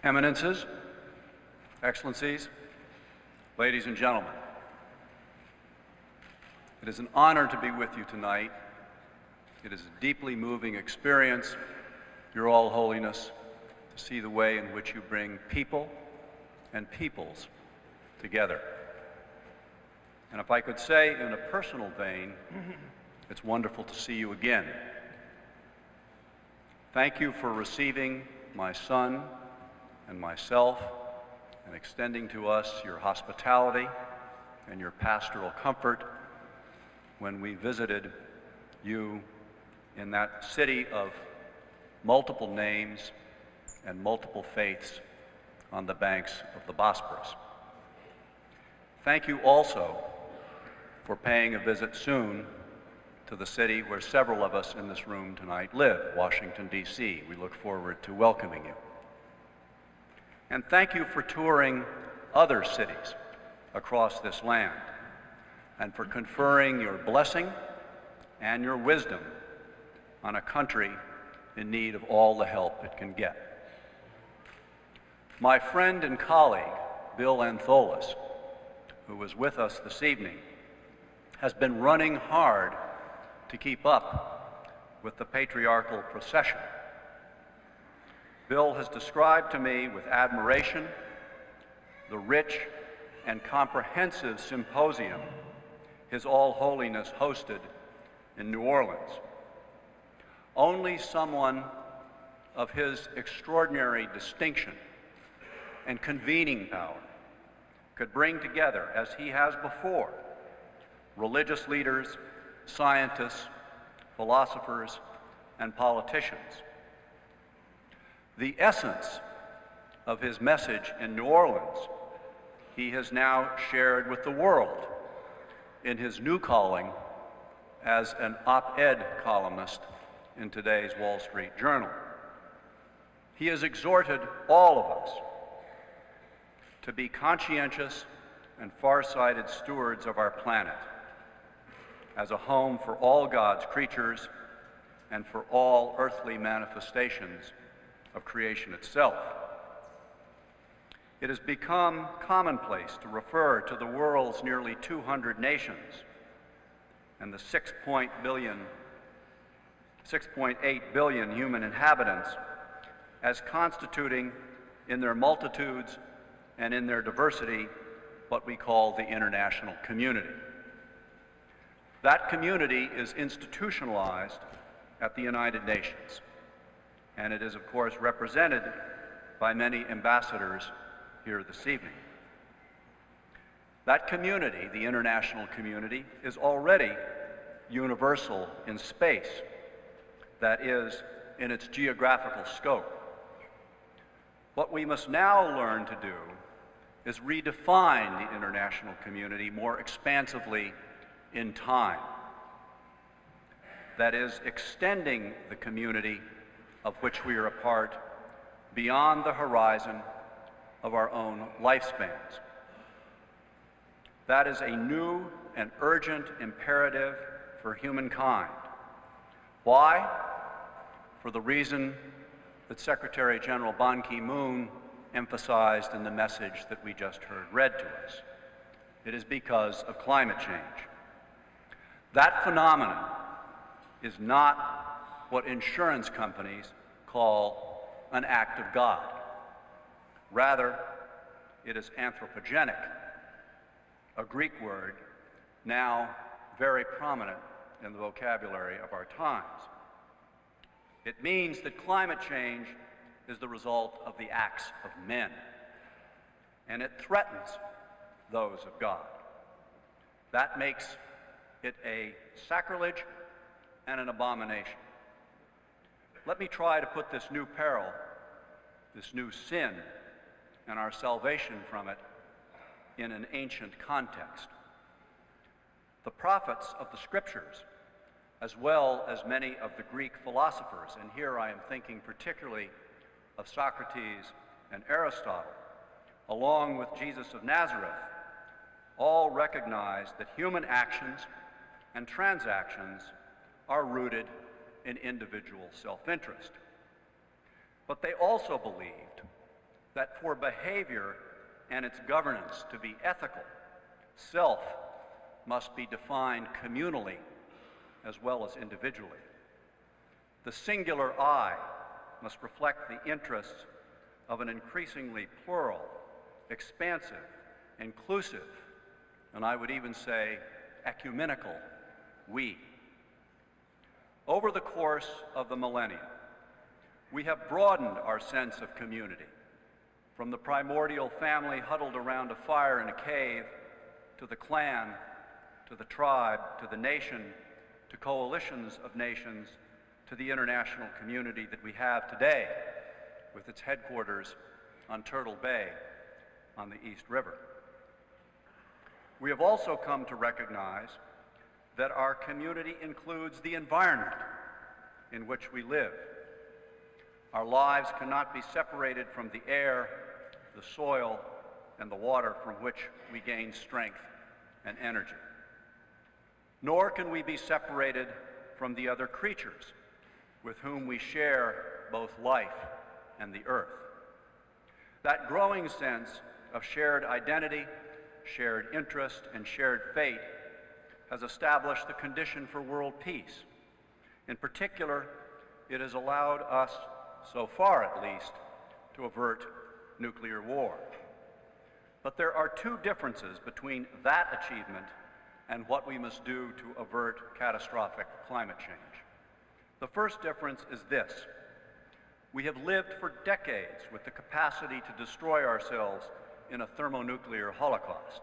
Eminences, Excellencies, ladies and gentlemen, it is an honor to be with you tonight. It is a deeply moving experience, Your All Holiness, to see the way in which you bring people and peoples together. And if I could say in a personal vein, it's wonderful to see you again. Thank you for receiving my son and myself and extending to us your hospitality and your pastoral comfort when we visited you in that city of multiple names and multiple faiths on the banks of the Bosporus. Thank you also for paying a visit soon to the city where several of us in this room tonight live, Washington, D.C. We look forward to welcoming you. And thank you for touring other cities across this land and for conferring your blessing and your wisdom on a country in need of all the help it can get. My friend and colleague, Bill Antholis, who was with us this evening, has been running hard to keep up with the patriarchal procession. Bill has described to me with admiration the rich and comprehensive symposium His All Holiness hosted in New Orleans. Only someone of his extraordinary distinction and convening power could bring together, as he has before, religious leaders, scientists, philosophers, and politicians. The essence of his message in New Orleans he has now shared with the world in his new calling as an op-ed columnist in today's Wall Street Journal. He has exhorted all of us to be conscientious and far-sighted stewards of our planet as a home for all God's creatures and for all earthly manifestations of creation itself. It has become commonplace to refer to the world's nearly 200 nations and the 6.8 billion human inhabitants as constituting in their multitudes and in their diversity what we call the international community. That community is institutionalized at the United Nations, and it is, of course, represented by many ambassadors here this evening. That community, the international community, is already universal in space, that is, in its geographical scope. What we must now learn to do is redefine the international community more expansively in time. That is, extending the community of which we are a part beyond the horizon of our own lifespans. That is a new and urgent imperative for humankind. Why? For the reason that Secretary General Ban Ki-moon emphasized in the message that we just heard read to us. It is because of climate change. That phenomenon is not what insurance companies call an act of God. Rather, it is anthropogenic, a Greek word now very prominent in the vocabulary of our times. It means that climate change is the result of the acts of men, and it threatens those of God. That makes it a sacrilege and an abomination. Let me try to put this new peril, this new sin, and our salvation from it in an ancient context. The prophets of the Scriptures, as well as many of the Greek philosophers, and here I am thinking particularly of Socrates and Aristotle, along with Jesus of Nazareth, all recognize that human actions and transactions are rooted in individual self-interest. But they also believed that for behavior and its governance to be ethical, self must be defined communally as well as individually. The singular I must reflect the interests of an increasingly plural, expansive, inclusive, and I would even say ecumenical we. Over the course of the millennium, we have broadened our sense of community, from the primordial family huddled around a fire in a cave, to the clan, to the tribe, to the nation, to coalitions of nations, to the international community that we have today, with its headquarters on Turtle Bay on the East River. We have also come to recognize that our community includes the environment in which we live. Our lives cannot be separated from the air, the soil, and the water from which we gain strength and energy. Nor can we be separated from the other creatures with whom we share both life and the earth. That growing sense of shared identity, shared interest, and shared fate has established the condition for world peace. In particular, it has allowed us, so far at least, to avert nuclear war. But there are two differences between that achievement and what we must do to avert catastrophic climate change. The first difference is this: we have lived for decades with the capacity to destroy ourselves in a thermonuclear holocaust.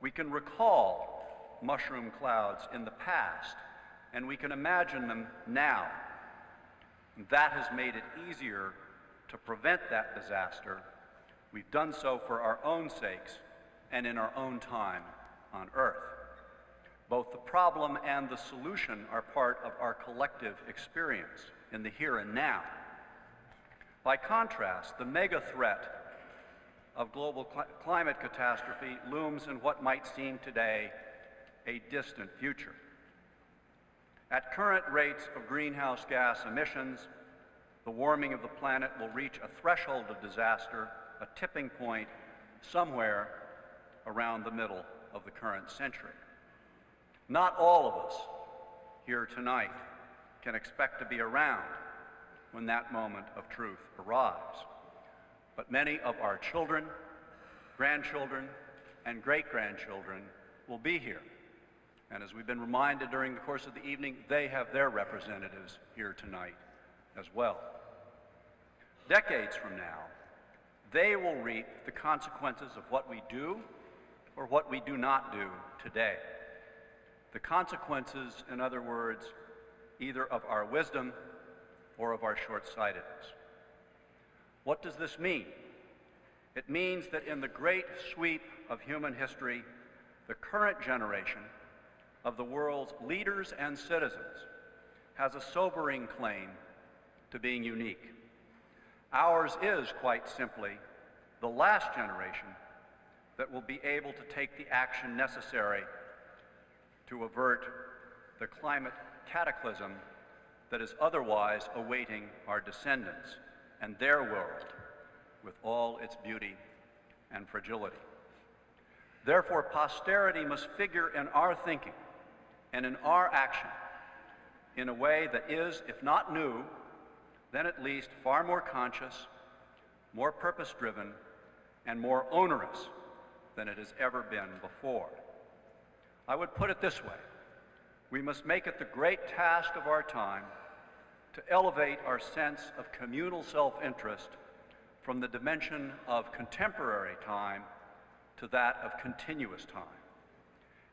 We can recall mushroom clouds in the past, and we can imagine them now. That has made it easier to prevent that disaster. We've done so for our own sakes and in our own time on Earth. Both the problem and the solution are part of our collective experience in the here and now. By contrast, the mega threat of global climate catastrophe looms in what might seem today a distant future. At current rates of greenhouse gas emissions, the warming of the planet will reach a threshold of disaster, a tipping point, somewhere around the middle of the current century. Not all of us here tonight can expect to be around when that moment of truth arrives. But many of our children, grandchildren, and great-grandchildren will be here. And as we've been reminded during the course of the evening, they have their representatives here tonight as well. Decades from now, they will reap the consequences of what we do or what we do not do today. The consequences, in other words, either of our wisdom or of our short-sightedness. What does this mean? It means that in the great sweep of human history, the current generation of the world's leaders and citizens has a sobering claim to being unique. Ours is, quite simply, the last generation that will be able to take the action necessary to avert the climate cataclysm that is otherwise awaiting our descendants and their world with all its beauty and fragility. Therefore, posterity must figure in our thinking and in our action in a way that is, if not new, then at least far more conscious, more purpose-driven, and more onerous than it has ever been before. I would put it this way: we must make it the great task of our time to elevate our sense of communal self-interest from the dimension of contemporary time to that of continuous time.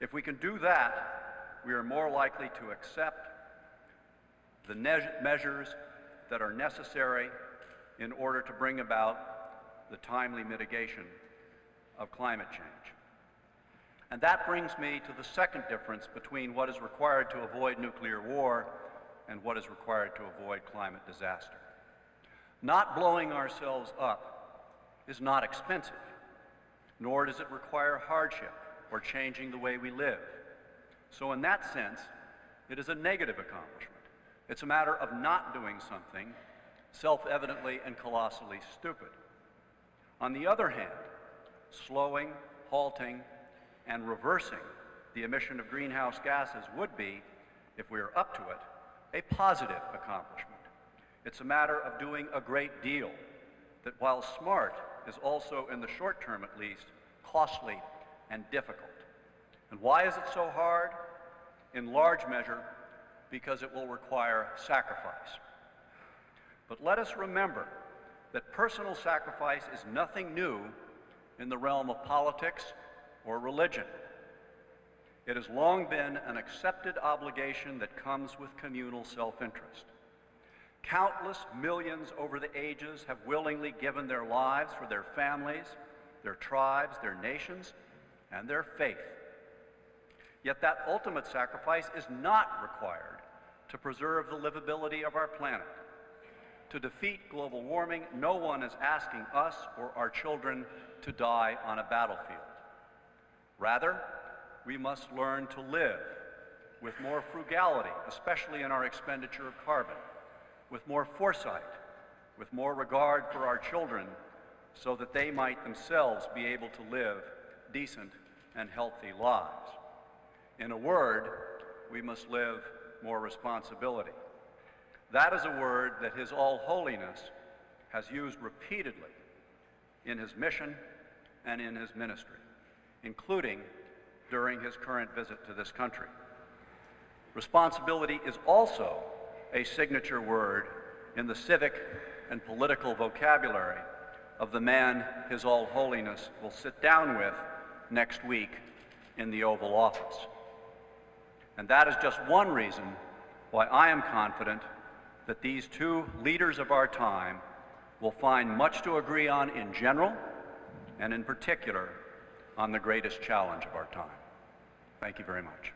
If we can do that, we are more likely to accept the measures that are necessary in order to bring about the timely mitigation of climate change. And that brings me to the second difference between what is required to avoid nuclear war and what is required to avoid climate disaster. Not blowing ourselves up is not expensive, nor does it require hardship or changing the way we live. So in that sense, it is a negative accomplishment. It's a matter of not doing something self-evidently and colossally stupid. On the other hand, slowing, halting, and reversing the emission of greenhouse gases would be, if we are up to it, a positive accomplishment. It's a matter of doing a great deal that, while smart, is also, in the short term at least, costly and difficult. And why is it so hard? In large measure, because it will require sacrifice. But let us remember that personal sacrifice is nothing new in the realm of politics or religion. It has long been an accepted obligation that comes with communal self-interest. Countless millions over the ages have willingly given their lives for their families, their tribes, their nations, and their faith. Yet that ultimate sacrifice is not required to preserve the livability of our planet. To defeat global warming, no one is asking us or our children to die on a battlefield. Rather, we must learn to live with more frugality, especially in our expenditure of carbon, with more foresight, with more regard for our children, so that they might themselves be able to live decent and healthy lives. In a word, we must live more responsibility. That is a word that His All-Holiness has used repeatedly in His mission and in His ministry, including during His current visit to this country. Responsibility is also a signature word in the civic and political vocabulary of the man His All-Holiness will sit down with next week in the Oval Office. And that is just one reason why I am confident that these two leaders of our time will find much to agree on in general, and in particular on the greatest challenge of our time. Thank you very much.